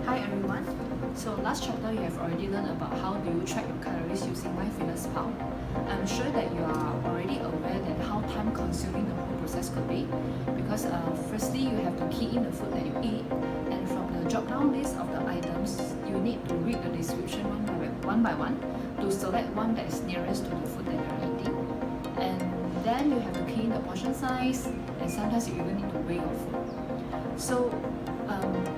Hi everyone. So last chapter you have already learned about how do you track your calories using MyFitnessPal. I'm sure that you are already aware that how time consuming the whole process could be because firstly you have to key in the food that you eat, and from the drop down list of the items you need to read the description one by one to select one that is nearest to the food that you are eating, and then you have to key in the portion size, and sometimes you even need to weigh your food. So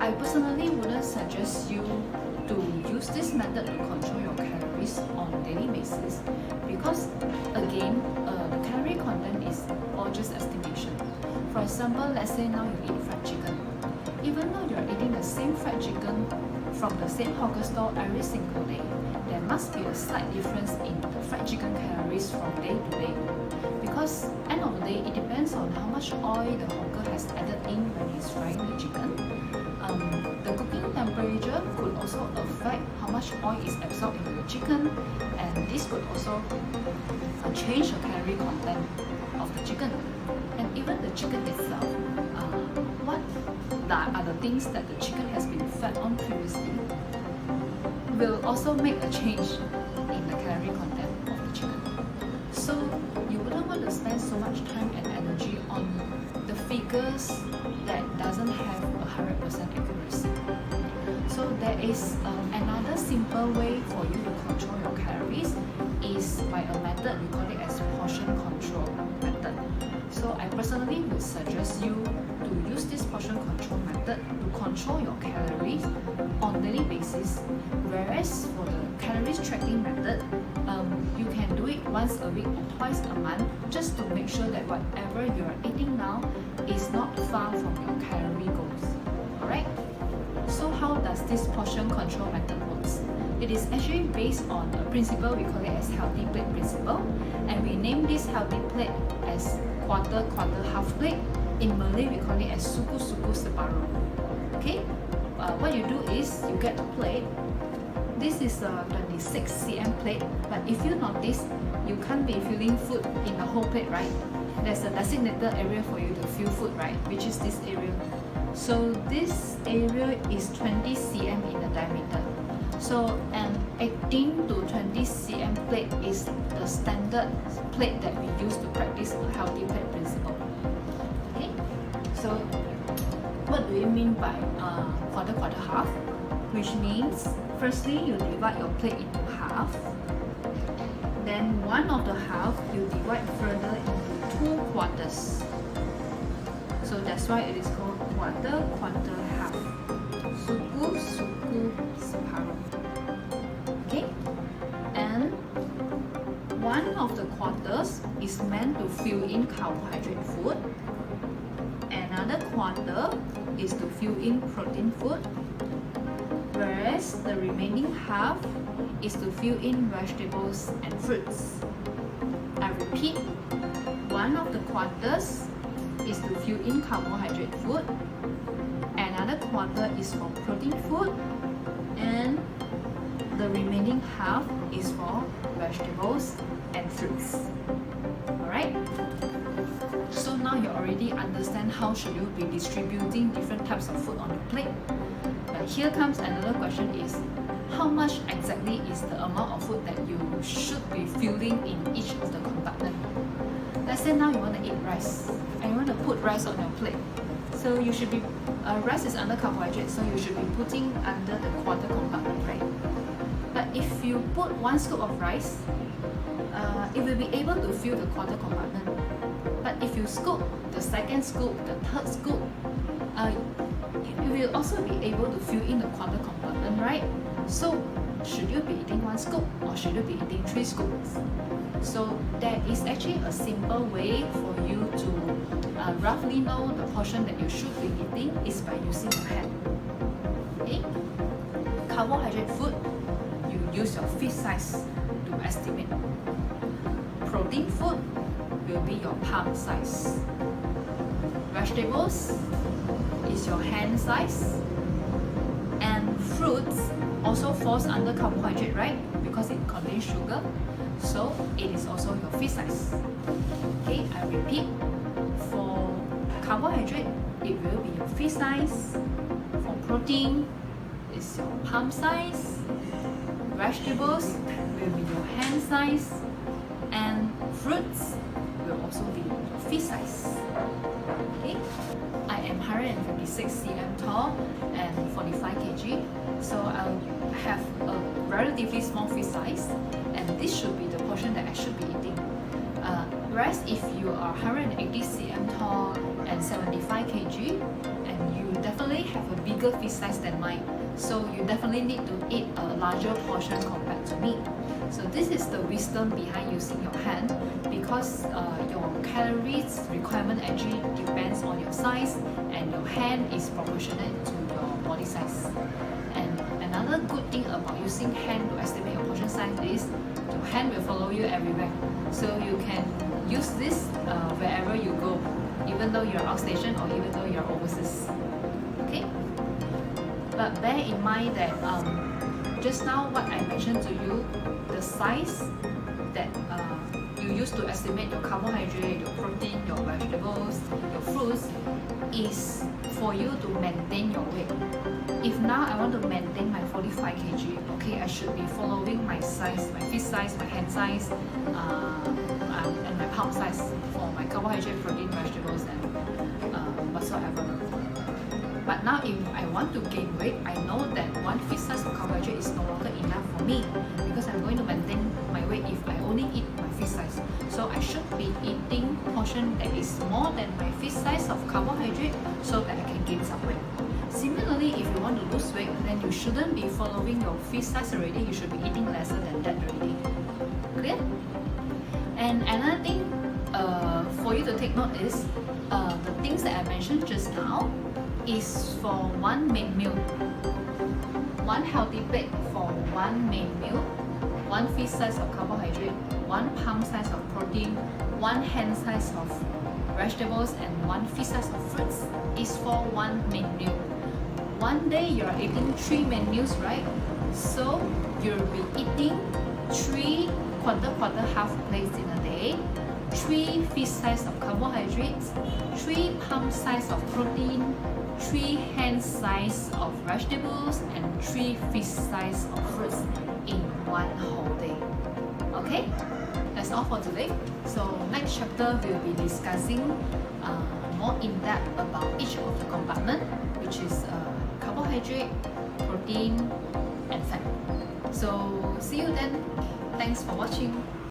I personally wouldn't suggest you to use this method to control your calories on a daily basis because again, the calorie content is all just estimation. For example, let's say now you eat fried chicken. Even though you're eating the same fried chicken from the same hawker store every single day, there must be a slight difference in the fried chicken calories from day to day. Because end of the day, it depends on how much oil the hawker has added in when he's frying the chicken. The cooking temperature could also affect how much oil is absorbed into the chicken, and this could also change the calorie content of the chicken. And even the chicken itself, what are the things that the chicken has been fed on previously will also make a change in the calorie content of the chicken. So you wouldn't want to spend so much time and energy on the figures that doesn't have 100% accuracy. So there is another simple way for you to control your calories is by a method we call it as portion control method. So I personally would suggest you to use this portion control method to control your calories on a daily basis, whereas for the calories tracking method, you can do it once a week or twice a month just to make sure that whatever you are eating now is not far from your calorie goals. Alright? So how does this portion control method works? It is actually based on a principle we call it as healthy plate principle, and we name this healthy plate as quarter, half plate. In Malay we call it as suku separuh. Okay? What you do is you get a plate. This is a 26 cm plate, but if you notice, you can't be filling food in the whole plate, right? There's a designated area for you to fill food, right? Which is this area. So this area is 20 cm in the diameter. So an 18 to 20 cm plate is the standard plate that we use to practice a healthy plate principle. Okay? So what do you mean by quarter, half? Which means firstly you divide your plate into half, then one of the half you divide further into 2 quarters. So that's why it is called quarter, half. Suku separuh. Okay? And one of the quarters is meant to fill in carbohydrate food. Another quarter is to fill in protein food, whereas the remaining half is to fill in vegetables and fruits. I repeat, one of the quarters is to fill in carbohydrate food, another quarter is for protein food, and the remaining half is for vegetables and fruits. Alright? So now you already understand how should you be distributing different types of food on your plate. But here comes another question is, how much exactly is the amount of food that you should be filling in each of the compartment? Let's say now you want to eat rice and you want to put rice on your plate. So you should be, rice is under carbohydrate, so you should be putting under the quarter compartment, right? But if you put 1 scoop of rice, it will be able to fill the quarter compartment. But if you scoop the second scoop, the third scoop, you will also be able to fill in the quarter compartment, right? So should you be eating 1 scoop or should you be eating 3 scoops? So there is actually a simple way for you to roughly know the portion that you should be eating is by using your hand. Okay? Carbohydrate food, you use your fist size to estimate. Protein food will be your palm size. Vegetables is your hand size. And fruits also falls under carbohydrate, right? Because it contains sugar. So it is also your fist size. Okay, I repeat, carbohydrate, it will be your fist size. For protein, is your palm size, vegetables will be your hand size, and fruits will also be your fist size. Okay, I am 156 cm tall and 45 kg, so I'll have a relatively small fist size, and this should be the portion that I should be eating. Whereas if you are 180 cm tall and 75 kg, and you definitely have a bigger fist size than mine, so you definitely need to eat a larger portion compared to me. So this is the wisdom behind using your hand, because your calories requirement actually depends on your size, and your hand is proportionate to your body size. And another good thing about using hand to estimate your portion size is your hand will follow you everywhere, so you can use this wherever you go, even though you're outstation or even though you're overseas. Okay, but bear in mind that just now what I mentioned to you, the size that you use to estimate your carbohydrate, your protein, your vegetables, your fruits is for you to maintain your weight. If now I want to maintain my 45 kg, okay, I should be following my size, my fist size, my hand size, and my palm size for my carbohydrate, protein, vegetables, and whatsoever. But now if I want to gain weight, I know that one fist size of carbohydrate is no longer enough for me, because I'm going to maintain my weight if I only eat my fist size. So I should be eating portion that is more than my fist size of carbohydrate, so that I can gain some weight. Similarly, if you want to lose weight, then you shouldn't be following your fist size already, you should be eating lesser than that already. Clear? And another thing for you to take note is the things that I mentioned just now is for one main meal. One healthy plate for one main meal, one fist size of carbohydrate, one palm size of protein, one hand size of vegetables, and one fist size of fruits is for one main meal. One day you're eating 3 main meals, right? So you'll be eating 3 quarter half plates in a day, 3 fist size of carbohydrates, 3 palm size of protein, 3 hand size of vegetables, and 3 fist size of fruits in one whole day. Okay, that's all for today. So next chapter we'll be discussing more in depth about each of the compartment, which is carbohydrate, protein, and fat. So see you then. Thanks for watching.